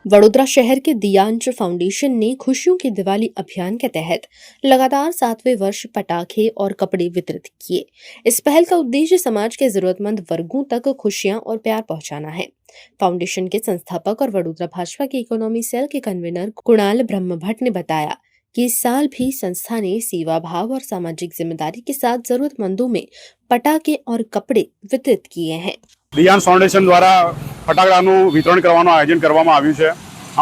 वडोदरा शहर के दियांश फाउंडेशन ने खुशियों की दिवाली अभियान के तहत लगातार 7वें वर्ष पटाखे और कपड़े वितरित किए। इस पहल का उद्देश्य समाज के जरूरतमंद वर्गों तक खुशियां और प्यार पहुंचाना है। फाउंडेशन के संस्थापक और वडोदरा भाजपा के इकोनॉमी सेल के कन्वीनर कुणाल ब्रह्मभट्ट ने बताया कि इस साल भी संस्था ने सेवा भाव और सामाजिक जिम्मेदारी के साथ जरूरतमंदों में पटाखे और कपड़े वितरित किए हैं। દિયાન ફાઉન્ડેશન દ્વારા ફટાકડાનું વિતરણ કરવાનું આયોજન કરવામાં આવ્યું છે।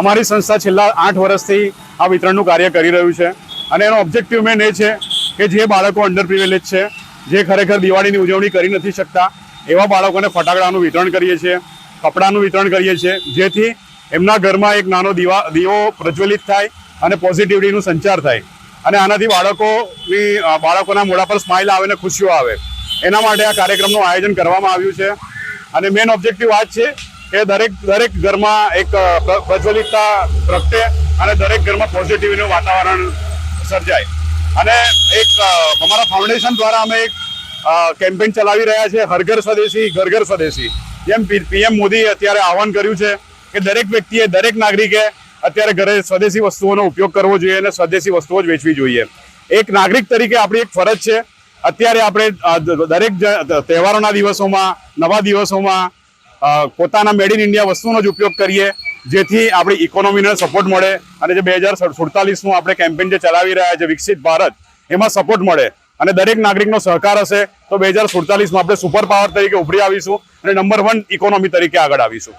અમારી સંસ્થા છેલ્લા 8 વર્ષથી આ વિતરણનું કાર્ય કરી રહ્યું છે અને એનો ઓબ્જેક્ટિવ મેન એ છે કે જે બાળકો અંડર પ્રિવિલેજ છે, જે ખરેખર દિવાળીની ઉજવણી કરી નથી શકતા, એવા બાળકોને ફટાકડાનું વિતરણ કરીએ છીએ, કપડાનું વિતરણ કરીએ છીએ, જેથી એમના ઘરમાં એક નાનો દીવો પ્રજ્વલિત થાય અને પોઝિટિવિટીનું સંચાર થાય અને આનાથી બાળકોના મોઢા પર સ્માઇલ આવે અને ખુશીઓ આવે। એના માટે આ કાર્યક્રમનું આયોજન કરવામાં આવ્યું છે અને મેન ઓબ્જેક્ટિવ આ છે કે દરેક ઘરમાં એક પ્રજ્વલિતતા પ્રગટે અને દરેક ઘરમાં પોઝિટિવિટીનું વાતાવરણ સર્જાય। અને એક અમારા ફાઉન્ડેશન દ્વારા અમે એક કેમ્પેન ચલાવી રહ્યા છે, હર ઘર સ્વદેશી ઘર ઘર સ્વદેશી। જેમ પીએમ મોદી અત્યારે આહવાન કર્યું છે કે દરેક વ્યક્તિએ, દરેક નાગરિકે અત્યારે ઘરે સ્વદેશી વસ્તુઓનો ઉપયોગ કરવો જોઈએ અને સ્વદેશી વસ્તુઓ જ વેચવી જોઈએ। એક નાગરિક તરીકે આપણી એક ફરજ છે અત્યારે આપણે દરેક તહેવારોના દિવસોમાં, નવા દિવસોમાં પોતાના મેડ ઇન ઇન્ડિયા વસ્તુનો જ ઉપયોગ કરીએ, જેથી આપણી ઇકોનોમીને સપોર્ટ મળે અને જે 2047નું આપણે કેમ્પેન જે ચલાવી રહ્યા છે વિકસિત ભારત, એમાં સપોર્ટ મળે અને દરેક નાગરિકનો સહકાર હશે તો 2047માં આપણે સુપર પાવર તરીકે ઉભરી આવીશું અને નંબર 1 ઇકોનોમી તરીકે આગળ આવીશું।